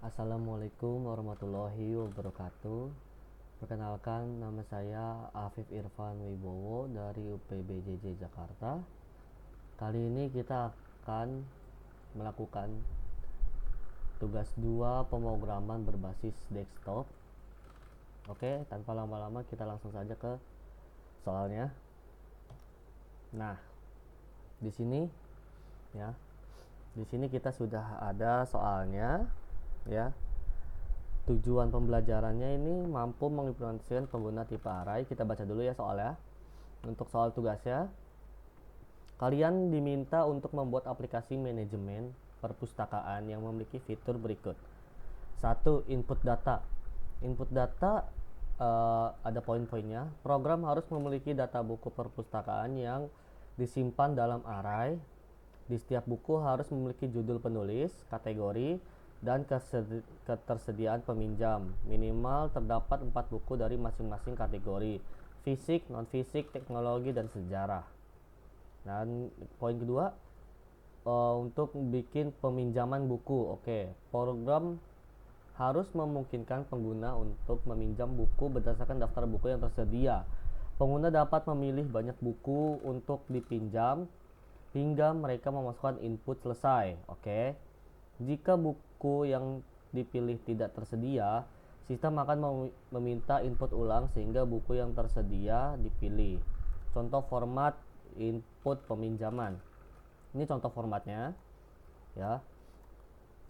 Assalamualaikum warahmatullahi wabarakatuh. Perkenalkan, nama saya Afif Irfan Wibowo dari UPBJJ Jakarta. Kali ini kita akan melakukan tugas 2 pemrograman berbasis desktop. Oke, tanpa lama-lama kita langsung saja ke soalnya. Nah, di sini ya. Di sini kita sudah ada soalnya ya. Tujuan pembelajarannya ini mampu mengimplementasikan pengguna tipe array. Kita baca dulu ya soalnya. Untuk soal tugasnya, kalian diminta untuk membuat aplikasi manajemen perpustakaan yang memiliki fitur berikut. 1. Input data. Input data ada poin-poinnya. Program harus memiliki data buku perpustakaan yang disimpan dalam array. Di setiap buku harus memiliki judul penulis, kategori, dan ketersediaan peminjam. Minimal terdapat 4 buku dari masing-masing kategori: fisik, non-fisik, teknologi, dan sejarah. Dan poin kedua, untuk bikin peminjaman buku. Oke, program harus memungkinkan pengguna untuk meminjam buku berdasarkan daftar buku yang tersedia. Pengguna dapat memilih banyak buku untuk dipinjam hingga mereka memasukkan input selesai. Oke. Jika buku yang dipilih tidak tersedia, sistem akan meminta input ulang sehingga buku yang tersedia dipilih. Contoh format input peminjaman. Ini contoh formatnya ya.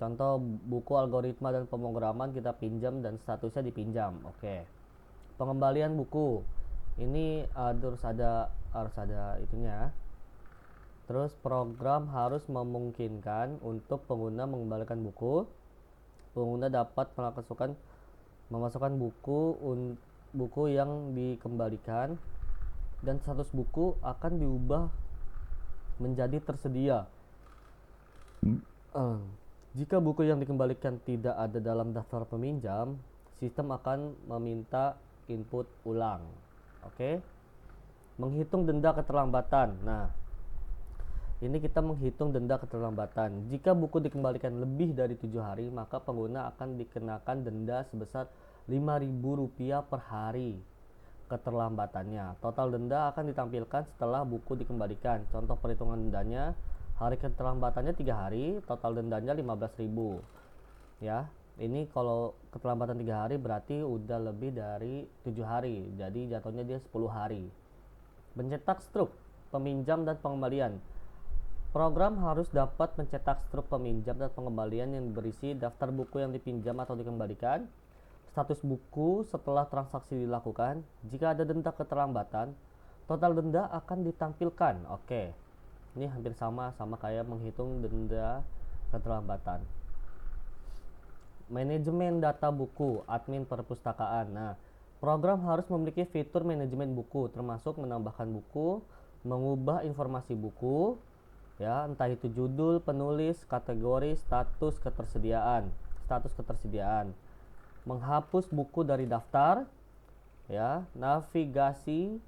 Contoh buku algoritma dan pemrograman kita pinjam dan statusnya dipinjam. Oke. Pengembalian buku. Ini harus ada itunya. Terus program harus memungkinkan untuk pengguna mengembalikan buku. Pengguna dapat memasukkan buku yang dikembalikan dan status buku akan diubah menjadi tersedia. Jika buku yang dikembalikan tidak ada dalam daftar peminjam, sistem akan meminta input ulang. Oke. Menghitung denda keterlambatan. Nah, ini kita menghitung denda keterlambatan. Jika buku dikembalikan lebih dari 7 hari, maka pengguna akan dikenakan denda sebesar Rp5.000 per hari keterlambatannya. Total denda akan ditampilkan setelah buku dikembalikan. Contoh perhitungan dendanya, hari keterlambatannya 3 hari, total dendanya Rp15.000. Ya, ini kalau keterlambatan 3 hari berarti udah lebih dari 7 hari. Jadi jatuhnya dia 10 hari. Mencetak struk peminjam dan pengembalian. Program harus dapat mencetak struk peminjam dan pengembalian yang berisi daftar buku yang dipinjam atau dikembalikan, status buku setelah transaksi dilakukan. Jika ada denda keterlambatan, total denda akan ditampilkan. Oke, ini hampir sama kayak menghitung denda keterlambatan. Manajemen data buku, admin perpustakaan. Nah, program harus memiliki fitur manajemen buku, termasuk menambahkan buku, mengubah informasi buku, ya, entah itu judul, penulis, kategori, status ketersediaan, menghapus buku dari daftar, ya, navigasi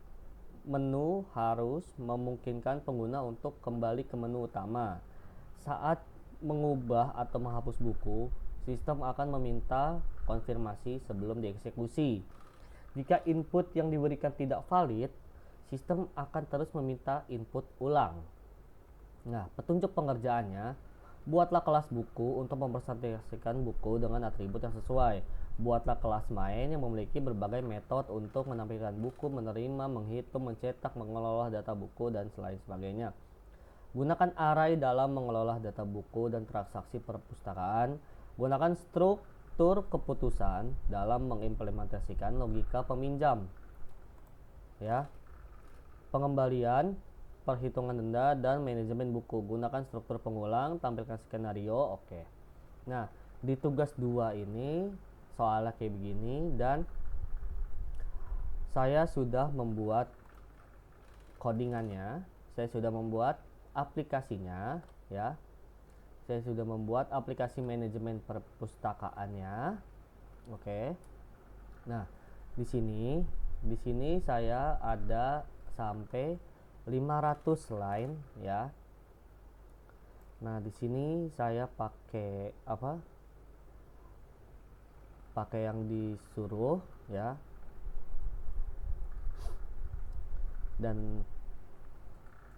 menu harus memungkinkan pengguna untuk kembali ke menu utama. Saat mengubah atau menghapus buku, sistem akan meminta konfirmasi sebelum dieksekusi. Jika input yang diberikan tidak valid, sistem akan terus meminta input ulang. Nah, petunjuk pengerjaannya, buatlah kelas buku untuk mempresentasikan buku dengan atribut yang sesuai. Buatlah kelas main yang memiliki berbagai metode untuk menampilkan buku, menerima, menghitung, mencetak, mengelola data buku, dan lain sebagainya. Gunakan array dalam mengelola data buku dan transaksi perpustakaan. Gunakan struktur keputusan dalam mengimplementasikan logika peminjam. Ya. Pengembalian, perhitungan denda, dan manajemen buku. Gunakan struktur pengulang, tampilkan skenario. Oke. Nah, di tugas 2 ini soalnya kayak begini, dan saya sudah membuat codingannya, saya sudah membuat aplikasinya, ya. Saya sudah membuat aplikasi manajemen perpustakaannya. Oke. Nah, di sini saya ada sampai 500 line ya. Nah, di sini saya pakai pakai yang disuruh ya. Dan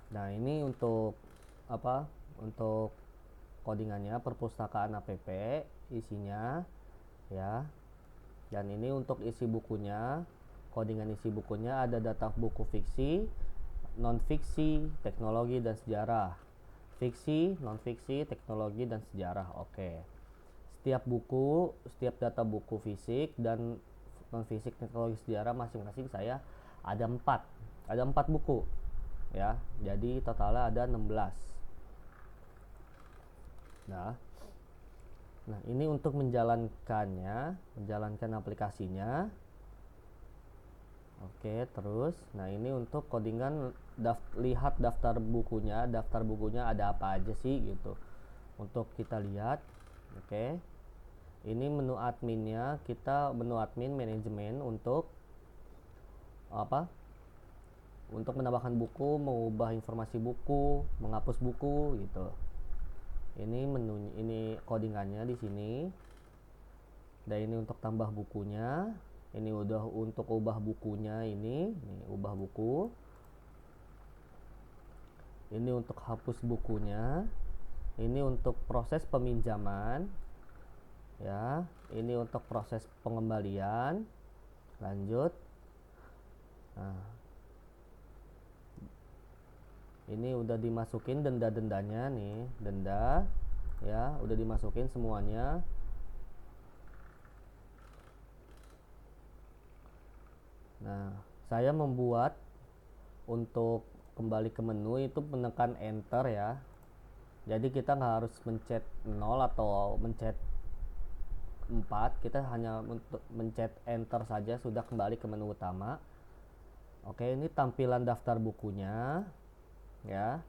nah ini untuk apa, untuk codingannya perpustakaan app isinya ya. Dan ini untuk isi bukunya, codingan isi bukunya ada data buku fiksi, non fiksi, teknologi dan sejarah. Fiksi, non fiksi, teknologi dan sejarah. Oke. Setiap buku, setiap data buku fisik dan non fisik, teknologi, sejarah masing-masing saya ada 4. Ada 4 buku ya. Jadi totalnya ada 16. Nah, ini untuk menjalankannya, menjalankan aplikasinya. Oke, terus nah ini untuk codingan lihat daftar bukunya. Daftar bukunya ada apa aja sih gitu. Untuk kita lihat. Oke. Ini menu adminnya, kita menu admin manajemen untuk apa? Untuk menambahkan buku, mengubah informasi buku, menghapus buku gitu. Ini menu, ini codingannya di sini. Dan ini untuk tambah bukunya. Ini udah untuk ubah bukunya ini ubah buku. Ini untuk hapus bukunya. Ini untuk proses peminjaman. Ya, ini untuk proses pengembalian. Lanjut. Nah, ini udah dimasukin denda-dendanya nih, denda ya, udah dimasukin semuanya. Nah, saya membuat untuk kembali ke menu itu menekan enter ya. Jadi kita nggak harus mencet 0 atau mencet 4, kita hanya untuk mencet enter saja sudah kembali ke menu utama. Oke, ini tampilan daftar bukunya ya.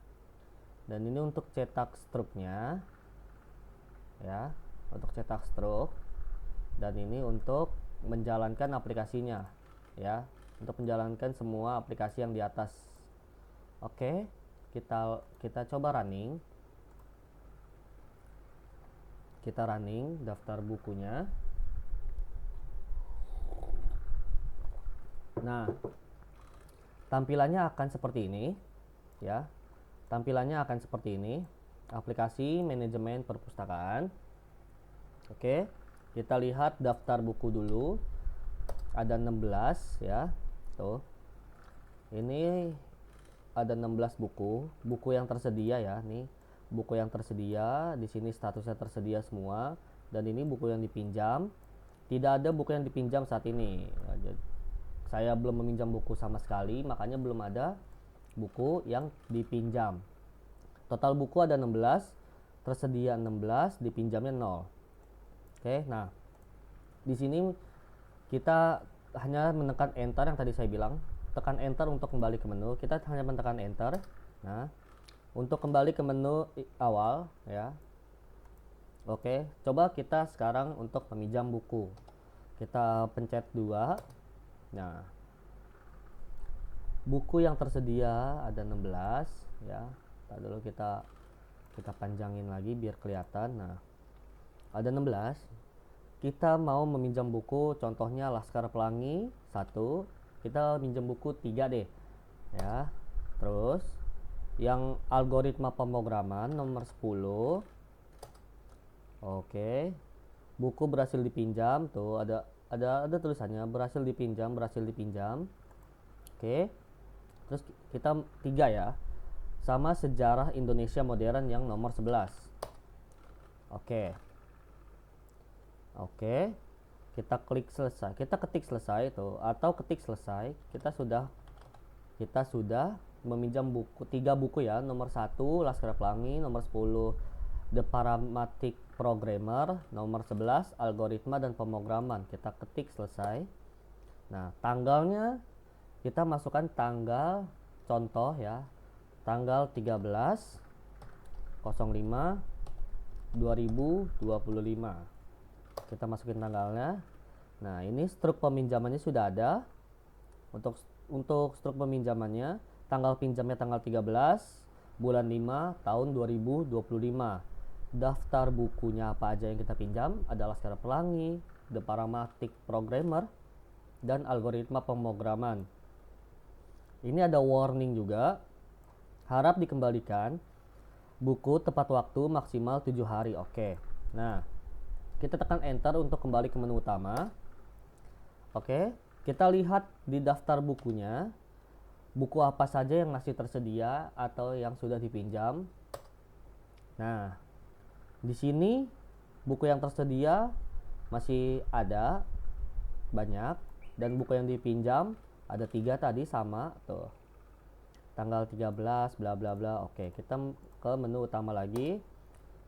Dan ini untuk cetak struknya ya, untuk cetak struk. Dan ini untuk menjalankan aplikasinya ya, untuk menjalankan semua aplikasi yang di atas. Oke, kita coba running. Kita running daftar bukunya. Nah, tampilannya akan seperti ini ya. Tampilannya akan seperti ini. Aplikasi manajemen perpustakaan. Oke, kita lihat daftar buku dulu. Ada 16 ya. Tuh. Ini ada 16 buku, buku yang tersedia ya, nih. Buku yang tersedia, di sini statusnya tersedia semua, dan ini buku yang dipinjam. Tidak ada buku yang dipinjam saat ini. Saya belum meminjam buku sama sekali, makanya belum ada buku yang dipinjam. Total buku ada 16, tersedia 16, dipinjamnya 0. Oke, nah di sini kita hanya menekan enter yang tadi saya bilang, tekan enter untuk kembali ke menu. Kita hanya menekan enter. Nah, untuk kembali ke menu awal ya. Oke, coba kita sekarang untuk meminjam buku. Kita pencet 2. Nah, buku yang tersedia ada 16 ya. Ntar dulu kita panjangin lagi biar kelihatan. Nah, ada 16. Kita mau meminjam buku, contohnya Laskar Pelangi 1. Kita minjam buku 3 deh ya. Terus yang algoritma pemrograman nomor 10. Oke, buku berhasil dipinjam, tuh ada tulisannya berhasil dipinjam. Oke, terus kita 3 ya, sama sejarah Indonesia modern yang nomor 11. Oke, kita klik selesai, kita ketik selesai tuh, atau ketik selesai. Kita sudah meminjam buku 3 buku ya. Nomor 1 Laskar Pelangi, nomor 10 The Parametric Programmer, nomor 11 algoritma dan pemrograman. Kita ketik selesai. Nah, tanggalnya kita masukkan tanggal contoh ya, tanggal 13/05/2025. Kita masukin tanggalnya. Nah, ini struk peminjamannya sudah ada. Untuk struk peminjamannya, tanggal pinjamnya tanggal 13 bulan 5 tahun 2025. daftar bukunya apa aja yang kita pinjam, ada Laskar Pelangi, The Paramatic Programmer, dan algoritma pemrograman. Ini ada warning juga, harap dikembalikan buku tepat waktu maksimal 7 hari. Oke. Nah, kita tekan enter untuk kembali ke menu utama. Oke, kita lihat di daftar bukunya, buku apa saja yang masih tersedia atau yang sudah dipinjam. Nah, di sini buku yang tersedia masih ada banyak, dan buku yang dipinjam ada 3 tadi sama tuh. Tanggal 13 bla bla bla. Oke, kita ke menu utama lagi.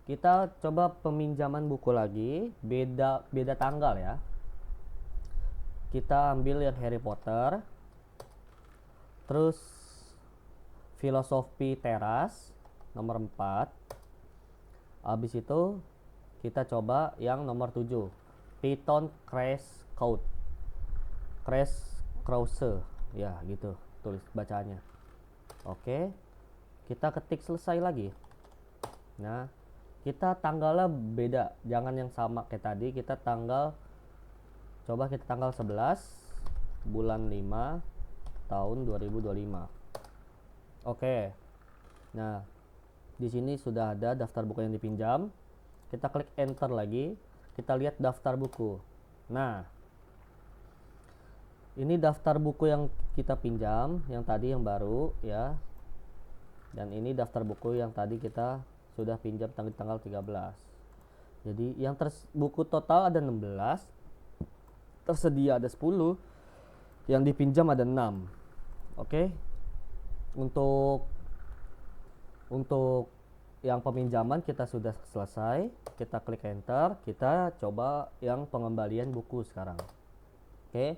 Kita coba peminjaman buku lagi, beda tanggal ya. Kita ambil yang Harry Potter, terus Filosofi Teras nomor 4. Habis itu kita coba yang nomor 7, Python Crash Course, ya gitu tulis bacaannya. Oke, kita ketik selesai lagi. Nah, kita tanggalnya beda, jangan yang sama kayak tadi. Kita tanggal 11 bulan 5 tahun 2025. Oke. Nah, di sini sudah ada daftar buku yang dipinjam. Kita klik enter lagi, kita lihat daftar buku. Nah, ini daftar buku yang kita pinjam, yang tadi yang baru ya. Dan ini daftar buku yang tadi kita sudah pinjam tanggal 13. Jadi yang buku total ada 16, tersedia ada 10, yang dipinjam ada 6. Oke. Untuk yang peminjaman kita sudah selesai. Kita klik enter, kita coba yang pengembalian buku sekarang. Oke.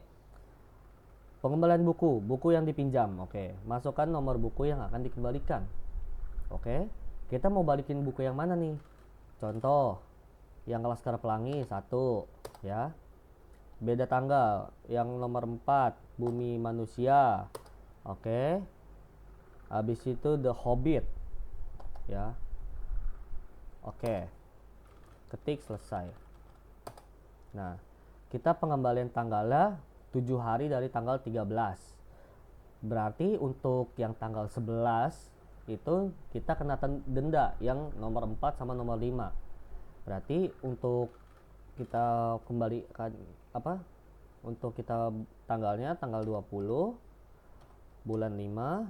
Pengembalian buku yang dipinjam. Oke, masukkan nomor buku yang akan dikembalikan. Oke, kita mau balikin buku yang mana nih? Contoh, yang Laskar Pelangi 1 ya. Beda tanggal, yang nomor 4, Bumi Manusia. Oke. Habis itu The Hobbit ya. Oke. Ketik selesai. Nah, kita pengembalian tanggalnya 7 hari dari tanggal 13. Berarti untuk yang tanggal 11 itu kita kena denda yang nomor 4 sama nomor 5. Berarti untuk kita kembalikan untuk kita tanggalnya tanggal 20 bulan 5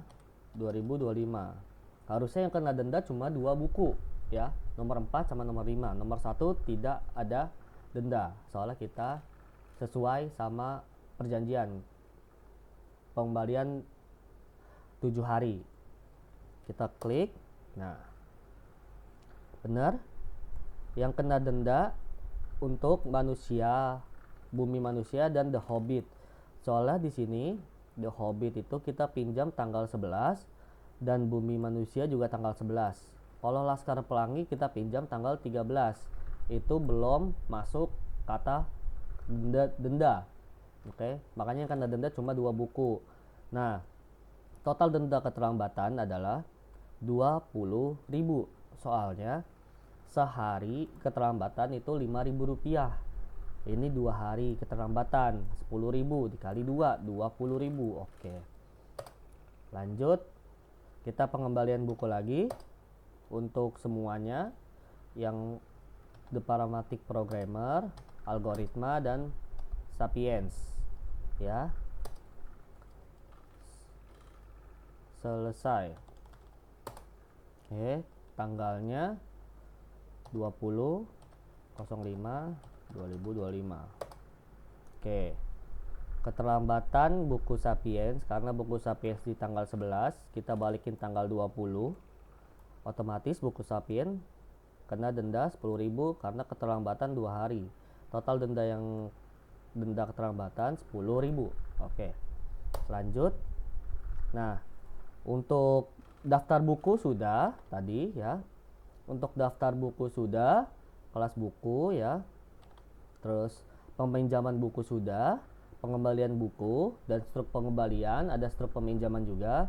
2025. Harusnya yang kena denda cuma 2 buku ya, nomor 4 sama nomor 5. Nomor 1 tidak ada denda, soalnya kita sesuai sama perjanjian pengembalian 7 hari. Kita klik. Nah, benar. Yang kena denda untuk manusia, Bumi Manusia dan The Hobbit. Soalnya di sini The Hobbit itu kita pinjam tanggal 11 dan Bumi Manusia juga tanggal 11. Kalau Laskar Pelangi kita pinjam tanggal 13. Itu belum masuk kata denda. Oke, makanya yang kena denda cuma 2 buku. Nah, total denda keterlambatan adalah 20.000. Soalnya sehari keterlambatan itu 5.000 rupiah. Ini 2 hari keterlambatan 10.000 dikali 2, 20.000. Oke, lanjut. Kita pengembalian buku lagi untuk semuanya, yang The Paramatic Programmer, algoritma, dan Sapiens ya. Selesai. Oke, tanggalnya 20.05.2025. Oke, keterlambatan buku Sapiens, karena buku Sapiens di tanggal 11, kita balikin tanggal 20, otomatis buku Sapiens kena denda 10.000 karena keterlambatan 2 hari. Total denda keterlambatan 10.000. Oke, lanjut. Nah, untuk daftar buku sudah tadi ya. Untuk daftar buku sudah, kelas buku ya. Terus peminjaman buku sudah, pengembalian buku dan struk pengembalian, ada struk peminjaman juga.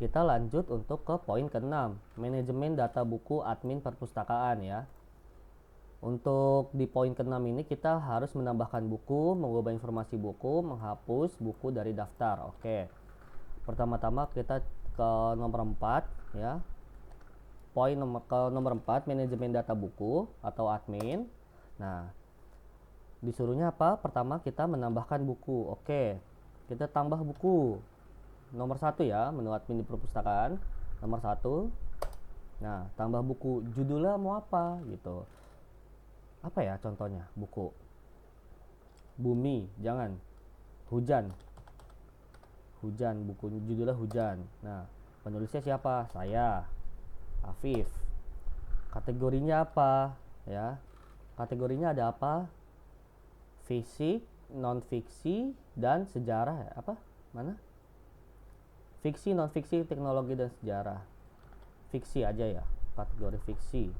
Kita lanjut untuk ke poin ke-6, manajemen data buku admin perpustakaan ya. Untuk di poin ke-6 ini kita harus menambahkan buku, mengubah informasi buku, menghapus buku dari daftar. Oke. Pertama-tama kita ke nomor 4 ya. Poin nomor 4, manajemen data buku atau admin. Nah, disuruhnya apa? Pertama kita menambahkan buku. Oke. Kita tambah buku. Nomor 1 ya, menu admin di perpustakaan. Nomor 1. Nah, tambah buku. Judulnya mau apa gitu. Apa ya contohnya? Buku bumi, jangan. Hujan. Hujan, buku judulnya hujan. Nah, penulisnya siapa? Saya, Afif. Kategorinya apa? Ya. Kategorinya ada apa? Fisik, non fiksi, dan sejarah. Apa? Mana? Fiksi, non fiksi, teknologi dan sejarah. Fiksi aja ya. Kategori fiksi.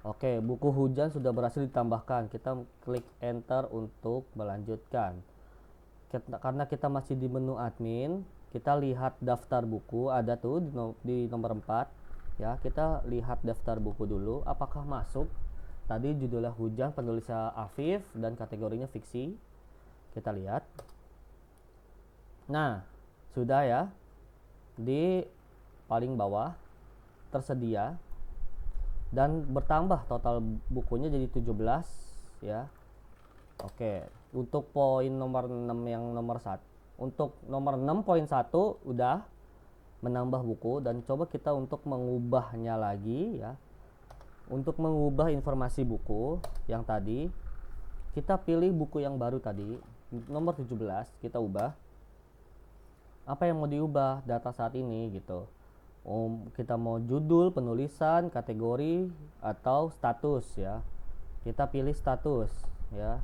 Oke, buku hujan sudah berhasil ditambahkan. Kita klik enter untuk melanjutkan. Karena kita masih di menu admin, kita lihat daftar buku, ada tuh di nomor 4 ya. Kita lihat daftar buku dulu apakah masuk. Tadi judulnya hujan, penulisnya Afif, dan kategorinya fiksi. Kita lihat. Nah, sudah ya, di paling bawah tersedia dan bertambah total bukunya jadi 17 ya. Oke, untuk poin nomor 6 yang nomor 1, untuk nomor 6.1 udah menambah buku, dan coba kita untuk mengubahnya lagi ya. Untuk mengubah informasi buku yang tadi, kita pilih buku yang baru tadi, nomor 17, kita ubah. Apa yang mau diubah data saat ini gitu. Kita mau judul, penulisan, kategori, atau status ya. Kita pilih status ya.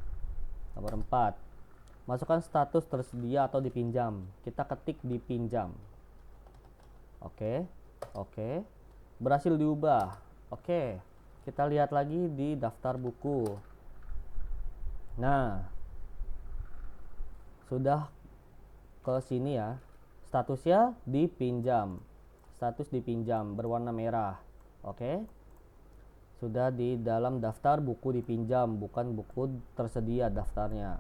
Nomor 4. Masukkan status tersedia atau dipinjam. Kita ketik dipinjam. Oke. Oke. Berhasil diubah. Oke. Kita lihat lagi di daftar buku. Nah, sudah ke sini ya. Statusnya dipinjam. Status dipinjam berwarna merah. Oke. Sudah di dalam daftar buku dipinjam, bukan buku tersedia daftarnya.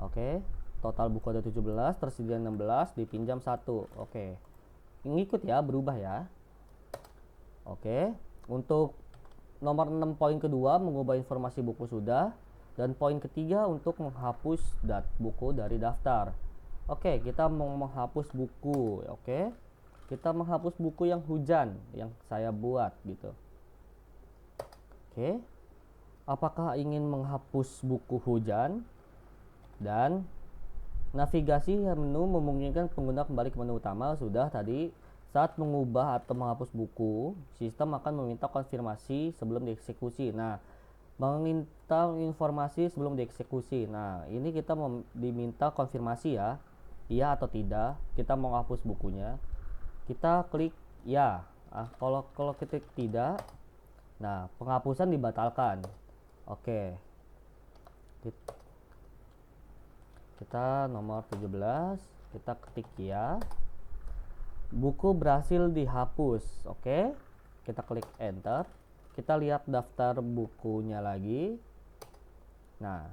Oke. Total buku ada 17, tersedia 16, dipinjam 1. Oke. Ngikut ya, berubah ya. Oke. Untuk nomor 6 poin kedua, mengubah informasi buku sudah, dan poin ketiga untuk menghapus buku dari daftar. Oke, kita mau menghapus buku. Oke. Kita menghapus buku yang hujan yang saya buat gitu. Oke. Apakah ingin menghapus buku hujan? Dan navigasi menu memungkinkan pengguna kembali ke menu utama. Sudah tadi. Saat mengubah atau menghapus buku, sistem akan meminta konfirmasi sebelum dieksekusi. Nah, meminta informasi sebelum dieksekusi. Nah, ini kita diminta konfirmasi ya. Iya atau tidak. Kita mau hapus bukunya. Kita klik ya. Kalau klik tidak, nah penghapusan dibatalkan. Oke. Kita nomor 17, kita ketik ya. Buku berhasil dihapus. Oke. Kita klik enter. Kita lihat daftar bukunya lagi. Nah,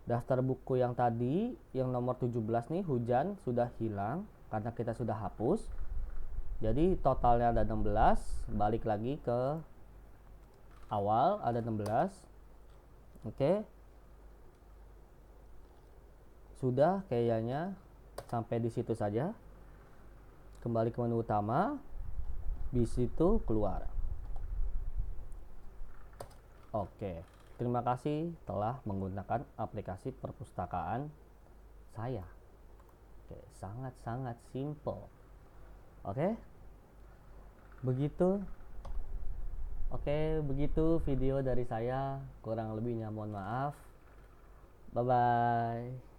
daftar buku yang tadi yang nomor 17 nih hujan sudah hilang karena kita sudah hapus. Jadi totalnya ada 16, balik lagi ke awal ada 16. Oke. Sudah kayaknya sampai di situ saja. Kembali ke menu utama. Di situ keluar. Oke. Terima kasih telah menggunakan aplikasi perpustakaan saya. Oke, sangat-sangat simple. Oke. Begitu. Oke, begitu video dari saya. Kurang lebihnya mohon maaf. Bye bye.